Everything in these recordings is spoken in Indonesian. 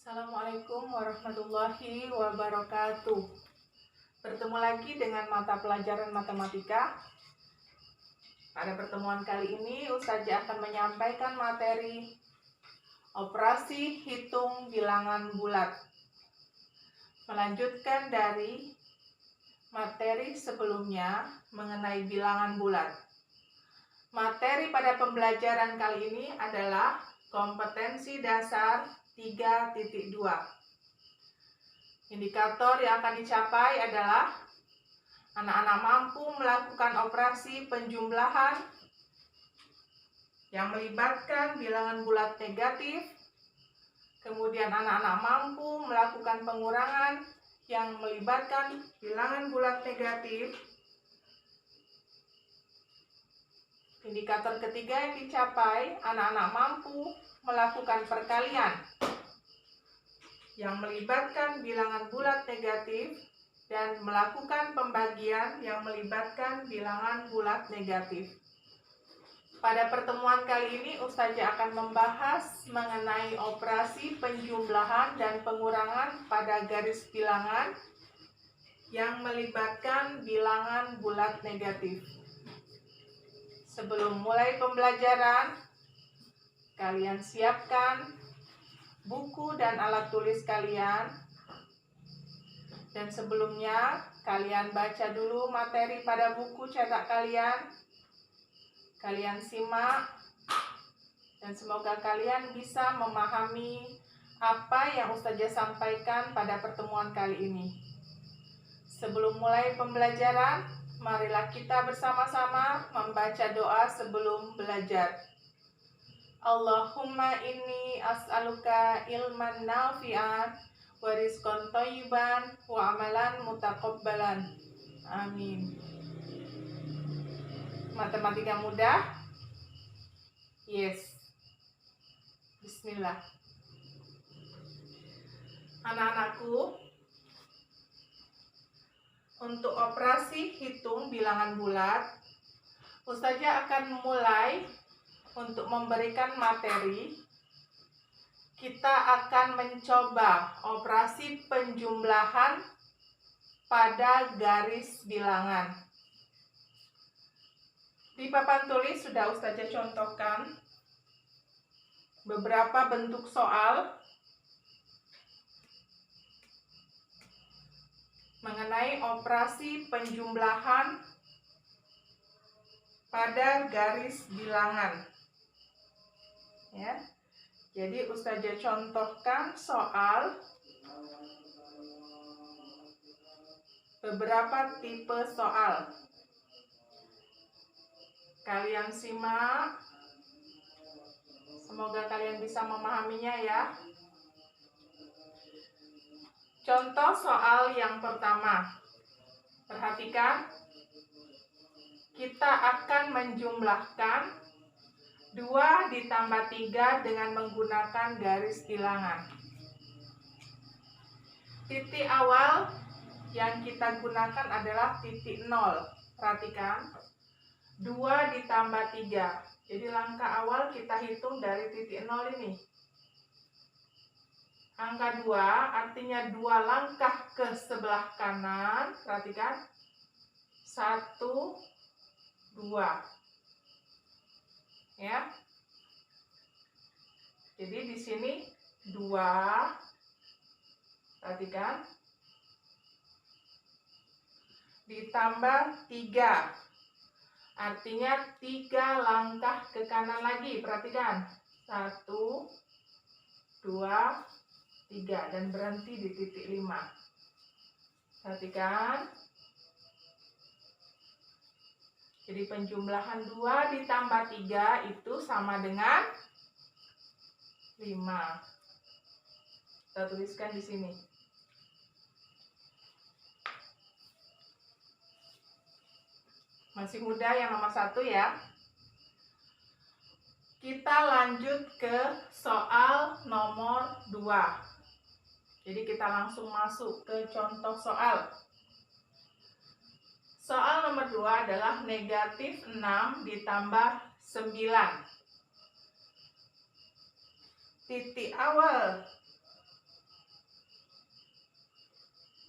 Assalamualaikum warahmatullahi wabarakatuh. Bertemu lagi dengan mata pelajaran matematika. Pada pertemuan kali ini, Ustazah akan menyampaikan materi operasi hitung bilangan bulat. Melanjutkan dari materi sebelumnya mengenai bilangan bulat. Materi pada pembelajaran kali ini adalah kompetensi dasar 3.2. Indikator yang akan dicapai adalah anak-anak mampu melakukan operasi penjumlahan yang melibatkan bilangan bulat negatif. Kemudian anak-anak mampu melakukan pengurangan yang melibatkan bilangan bulat negatif. Indikator ketiga yang dicapai, anak-anak mampu melakukan perkalian yang melibatkan bilangan bulat negatif dan melakukan pembagian yang melibatkan bilangan bulat negatif. Pada pertemuan kali ini, Ustazah akan membahas mengenai operasi penjumlahan dan pengurangan pada garis bilangan yang melibatkan bilangan bulat negatif. Sebelum mulai pembelajaran, kalian siapkan buku dan alat tulis kalian. Dan sebelumnya, kalian baca dulu materi pada buku cetak kalian. Kalian simak, dan semoga kalian bisa memahami apa yang Ustazah sampaikan pada pertemuan kali ini. Sebelum mulai pembelajaran, marilah kita bersama-sama membaca doa sebelum belajar. Allahumma inni as'aluka ilman nafi'an wa rizqan thayyiban wa amalan mutaqabbalan. Amin. Matematika mudah? Yes. Bismillah. Anak-anakku, untuk operasi hitung bilangan bulat, Ustazah akan mulai untuk memberikan materi. Kita akan mencoba operasi penjumlahan pada garis bilangan. Di papan tulis sudah Ustazah contohkan beberapa bentuk soal mengenai operasi penjumlahan pada garis bilangan. Ya. Jadi Ustazah contohkan soal beberapa tipe soal. Kalian simak. Semoga kalian bisa memahaminya ya. Contoh soal yang pertama. Perhatikan. Kita akan menjumlahkan 2 ditambah 3 dengan menggunakan garis bilangan. Titik awal yang kita gunakan adalah titik 0. Perhatikan, 2 ditambah 3. Jadi langkah awal kita hitung dari titik 0 ini. Angka 2 artinya 2 langkah ke sebelah kanan. Perhatikan, 1, 2. Ya. Jadi di sini 2. Perhatikan. Ditambah 3. Artinya 3 langkah ke kanan lagi. Perhatikan. 1, 2, 3 dan berhenti di titik 5. Perhatikan. Jadi penjumlahan 2 ditambah 3 itu sama dengan 5. Kita tuliskan di sini. Masih mudah yang nomor 1 ya. Kita lanjut ke soal nomor 2. Jadi kita langsung masuk ke contoh soal. Soal nomor 2 adalah negatif 6 ditambah 9. Titik awal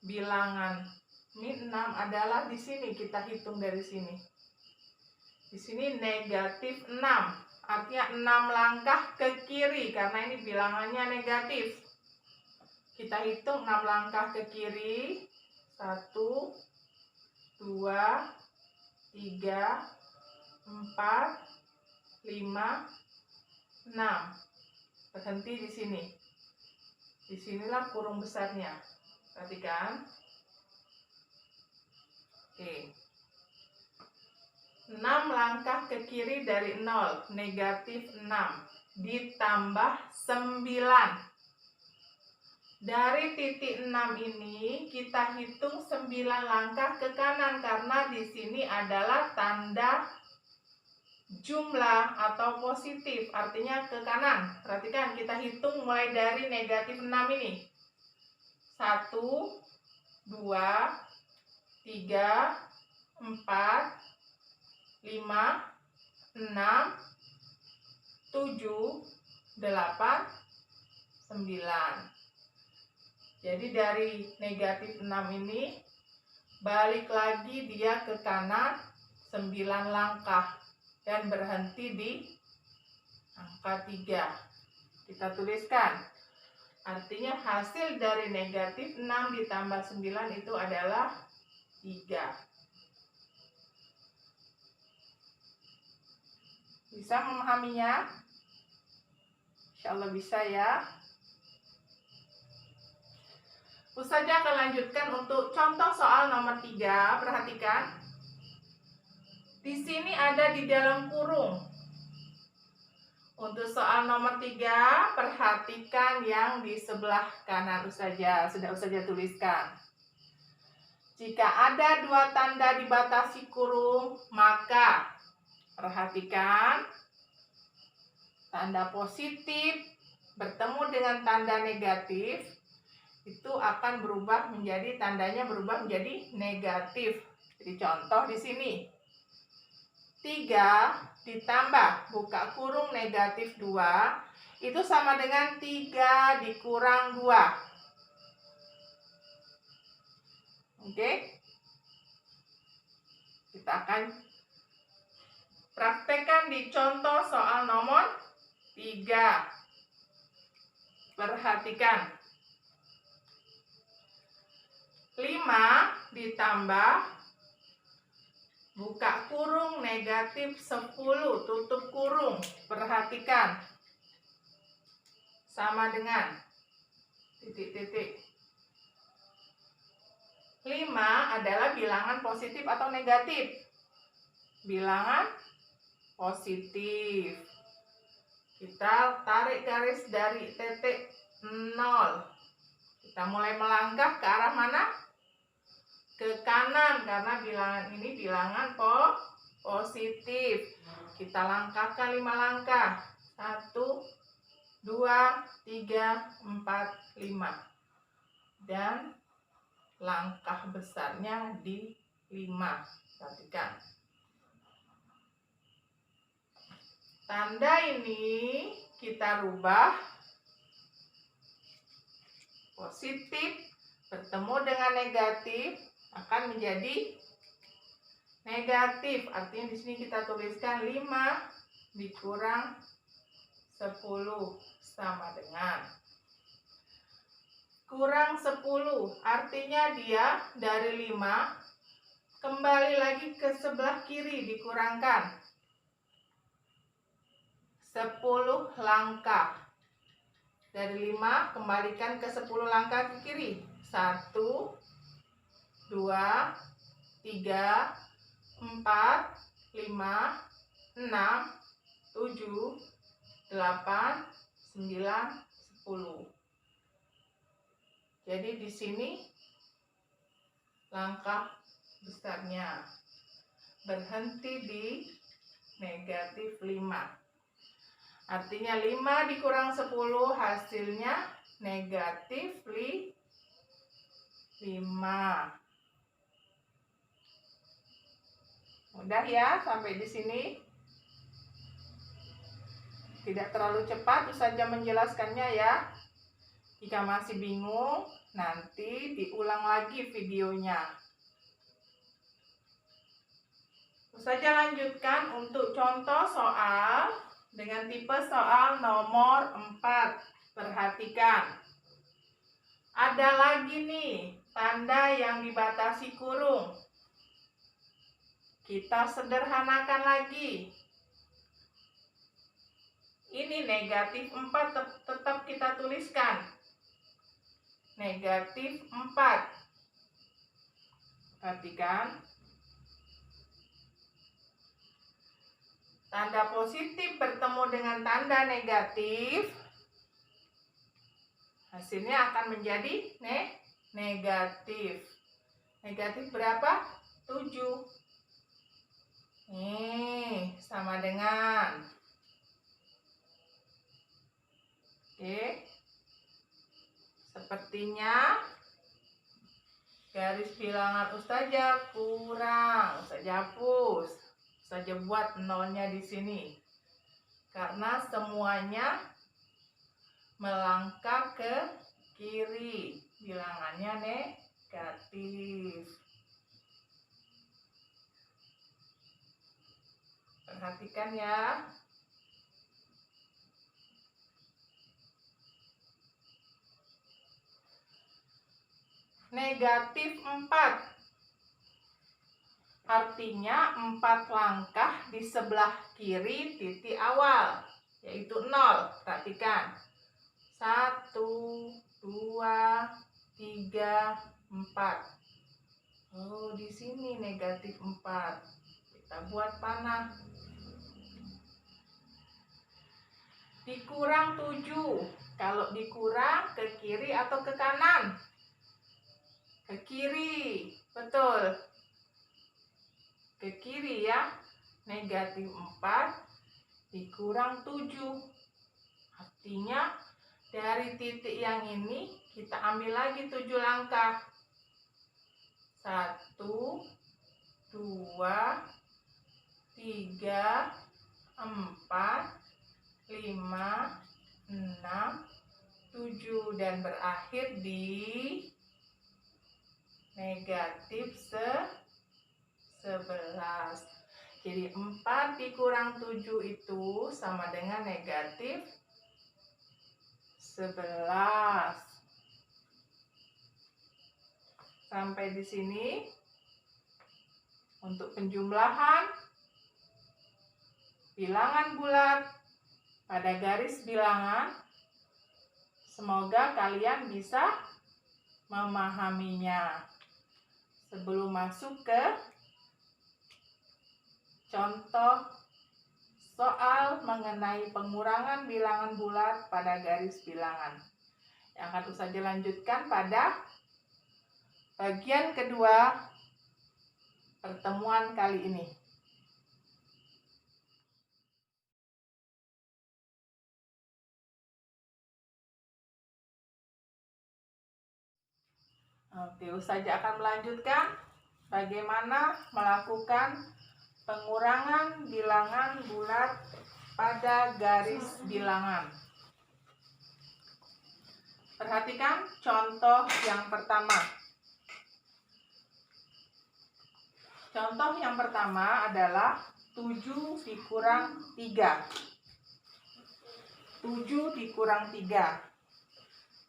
bilangan min 6 adalah di sini, kita hitung dari sini. Di sini negatif 6, artinya 6 langkah ke kiri karena ini bilangannya negatif. Kita hitung 6 langkah ke kiri. 1, 2, 3, 4, 5, 6. Berhenti di sini. Disinilah kurung besarnya. Perhatikan. Oke. 6 langkah ke kiri dari 0, negatif 6, ditambah 9. Dari titik 6 ini kita hitung 9 langkah ke kanan karena di sini adalah tanda jumlah atau positif, artinya ke kanan. Perhatikan, kita hitung mulai dari negatif 6 ini. 1, 2, 3, 4, 5, 6, 7, 8, 9. Jadi dari negatif 6 ini balik lagi dia ke kanan 9 langkah dan berhenti di angka 3. Kita tuliskan. Artinya hasil dari negatif 6 ditambah 9 itu adalah 3. Bisa memahaminya? Insya Allah bisa ya. Ustazah akan lanjutkan untuk contoh soal nomor 3. Perhatikan. Di sini ada di dalam kurung. Untuk soal nomor 3, perhatikan yang di sebelah kanan Ustazah. Sudah Ustazah tuliskan. Jika ada 2 tanda dibatasi kurung, maka perhatikan tanda positif bertemu dengan tanda negatif itu akan berubah menjadi, tandanya berubah menjadi negatif. Jadi contoh di sini 3 ditambah buka kurung negatif 2 itu sama dengan 3 dikurang 2. Oke? Kita akan praktekkan di contoh soal nomor 3. Perhatikan. 5 ditambah buka kurung negatif 10 tutup kurung. Perhatikan. Sama dengan titik-titik. 5 adalah bilangan positif atau negatif? Bilangan positif. Kita tarik garis dari titik 0. Kita mulai melangkah ke arah mana? Ke kanan karena bilangan ini bilangan positif. Kita langkahkan 5 langkah. 1, 2, 3, 4, 5. Dan langkah besarnya di 5. Perhatikan. Tanda ini kita rubah positif bertemu dengan negatif akan menjadi negatif. Artinya di sini kita tuliskan 5 dikurang 10 sama dengan kurang 10. Artinya dia dari 5 kembali lagi ke sebelah kiri dikurangkan 10 langkah. Dari 5 kembalikan ke 10 langkah ke kiri. 1, 2, 3, 4, 5, 6, 7, 8, 9, 10. Jadi di sini langkah besarnya berhenti di negatif 5. Artinya 5 dikurang 10 hasilnya negatif 5. Mudah ya sampai di sini. Tidak terlalu cepat Ustazah menjelaskannya ya. Jika masih bingung, nanti diulang lagi videonya. Ustazah lanjutkan untuk contoh soal dengan tipe soal nomor 4. Perhatikan. Ada lagi nih tanda yang dibatasi kurung. Kita sederhanakan lagi. Ini negatif 4 tetap kita tuliskan. Negatif 4. Perhatikan. Tanda positif bertemu dengan tanda negatif, hasilnya akan menjadi negatif. Negatif berapa? 7. Nih, sama dengan. Oke. Sepertinya garis bilangan ustazah kurang. Ustazah hapus. Saja buat nolnya di sini karena semuanya melangkah ke kiri, bilangannya negatif. Perhatikan ya. Negatif 4. Artinya 4 langkah di sebelah kiri titik awal, yaitu 0. Perhatikan. 1, 2, 3, 4. Oh, di sini negatif 4. Kita buat panah. Dikurang 7. Kalau dikurang ke kiri atau ke kanan? Ke kiri. Betul. Ke kiri ya. Negatif 4 dikurang 7. Artinya dari titik yang ini kita ambil lagi 7 langkah. 1, 2, 3, 4, 5, 6, 7 dan berakhir di negatif 11. Jadi 4 dikurang 7 itu sama dengan negatif 11. Sampai di sini untuk penjumlahan bilangan bulat pada garis bilangan. Semoga kalian bisa memahaminya. Sebelum masuk ke contoh soal mengenai pengurangan bilangan bulat pada garis bilangan, yang akan ustazah lanjutkan pada bagian kedua pertemuan kali ini. Oke, ustazah akan melanjutkan bagaimana melakukan pengurangan bilangan bulat pada garis bilangan. Perhatikan contoh yang pertama. Contoh yang pertama adalah 7 dikurang 3. 7 dikurang 3.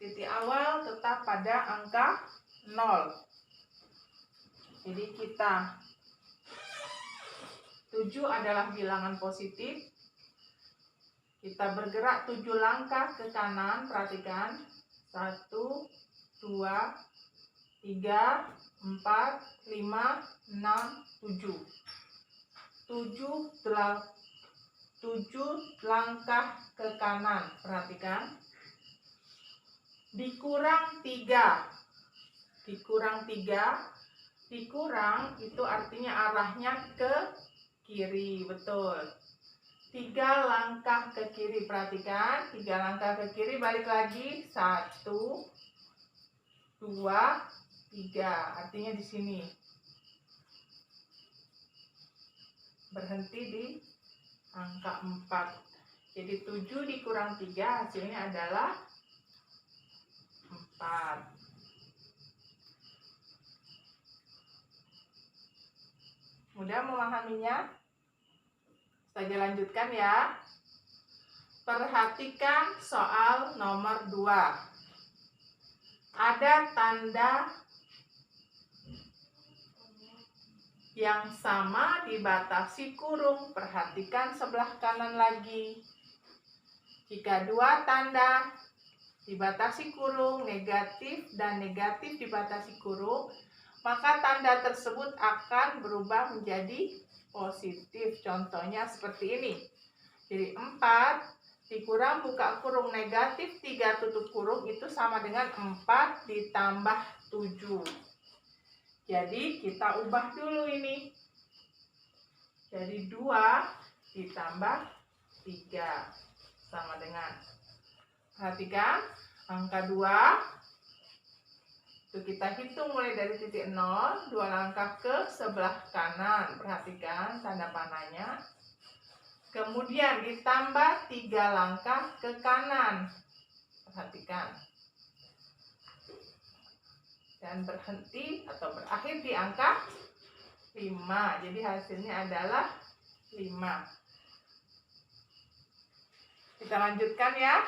Titik awal tetap pada angka 0. Jadi kita 7 adalah bilangan positif. Kita bergerak 7 langkah ke kanan. Perhatikan. 1, 2, 3, 4, 5, 6, 7. 7 langkah ke kanan. Perhatikan. Dikurang 3. Dikurang 3. Dikurang itu artinya arahnya ke kiri. Betul. 3 langkah ke kiri. Perhatikan. 3 langkah ke kiri. Balik lagi. 1, 2, 3. Artinya di sini. Berhenti di angka 4. Jadi 7 dikurang 3 hasilnya adalah 4. Mudah memahaminya? Saya lanjutkan ya. Perhatikan soal nomor 2. Ada tanda yang sama dibatasi kurung. Perhatikan sebelah kanan lagi. Jika dua tanda dibatasi kurung, negatif dan negatif dibatasi kurung, maka tanda tersebut akan berubah menjadi positif. Contohnya seperti ini. Jadi 4 dikurang buka kurung negatif 3 tutup kurung itu sama dengan 4 ditambah 7. Jadi kita ubah dulu ini. Jadi 2 ditambah 3 sama dengan. Perhatikan angka 2. Itu kita hitung mulai dari titik 0, 2 langkah ke sebelah kanan. Perhatikan tanda panahnya. Kemudian ditambah 3 langkah ke kanan. Perhatikan. Dan berhenti atau berakhir di angka 5. Jadi hasilnya adalah 5. Kita lanjutkan ya.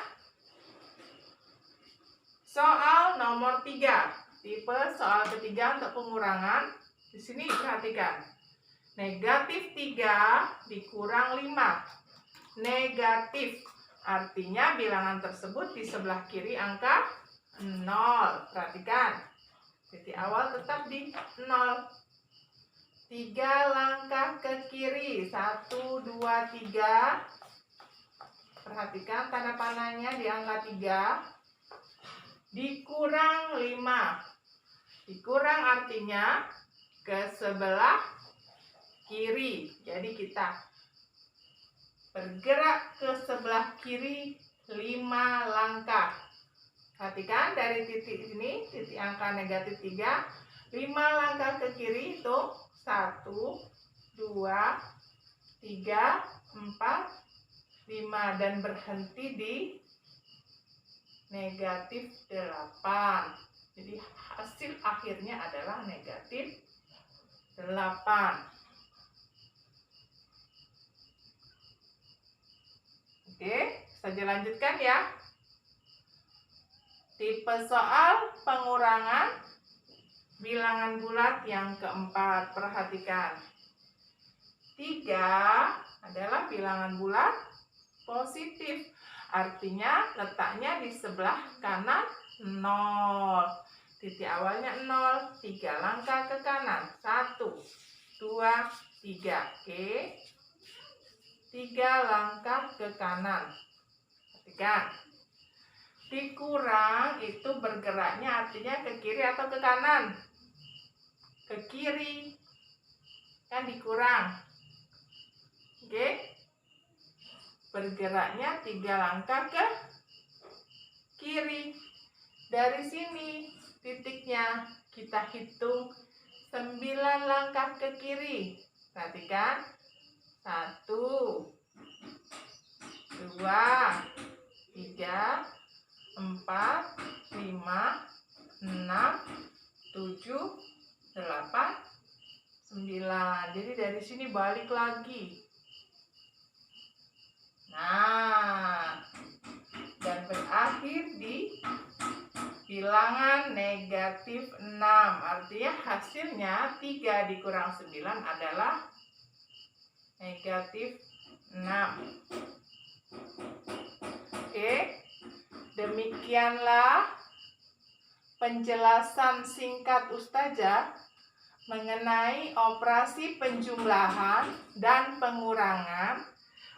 Soal nomor 3. Tipe soal ketiga untuk pengurangan. Di sini perhatikan. Negatif 3 dikurang 5. Negatif. Artinya bilangan tersebut di sebelah kiri angka 0. Perhatikan. Titik awal tetap di 0. 3 langkah ke kiri. 1, 2, 3. Perhatikan tanda panahnya di angka 3. Dikurang 5. Dikurang artinya ke sebelah kiri. Jadi kita bergerak ke sebelah kiri 5 langkah. Perhatikan dari titik ini, titik angka negatif 3, 5 langkah ke kiri itu 1, 2, 3, 4, 5 dan berhenti di negatif 8. Jadi hasil akhirnya adalah negatif 8. Oke, saja lanjutkan ya. Tipe soal pengurangan bilangan bulat yang keempat. Perhatikan. 3 adalah bilangan bulat positif. Artinya letaknya di sebelah kanan 0. Titik awalnya 0. 3 langkah ke kanan. 1, 2, 3. Oke. 3 langkah ke kanan. Perhatikan. Dikurang itu bergeraknya artinya ke kiri atau ke kanan? Ke kiri. Kan dikurang. Oke. Bergeraknya 3 langkah ke kiri. Dari sini titiknya kita hitung 9 langkah ke kiri. Perhatikan. 1, 2, 3, 4, 5, 6, 7, 8, 9. Jadi dari sini balik lagi. Nah, dan berakhir di bilangan negatif 6. Artinya hasilnya 3 dikurang 9 adalah negatif 6. Oke. Demikianlah penjelasan singkat Ustazah mengenai operasi penjumlahan dan pengurangan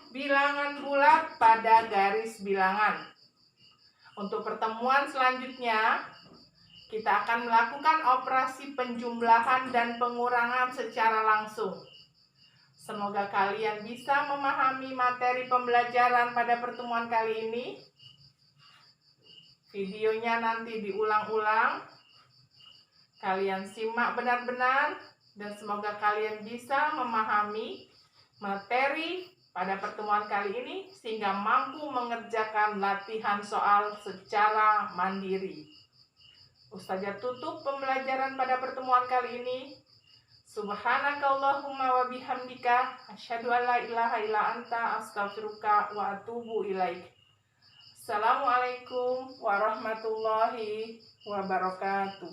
bilangan bulat pada garis bilangan. Untuk pertemuan selanjutnya, kita akan melakukan operasi penjumlahan dan pengurangan secara langsung. Semoga kalian bisa memahami materi pembelajaran pada pertemuan kali ini. Videonya nanti diulang-ulang. Kalian simak benar-benar dan semoga kalian bisa memahami materi pada pertemuan kali ini sehingga mampu mengerjakan latihan soal secara mandiri. Ustazah tutup pembelajaran pada pertemuan kali ini. Subhanakallahumma wa bihamdika asyhadu an la ilaha illa anta astaghfiruka wa atubu ilaik. Assalamualaikum warahmatullahi wabarakatuh.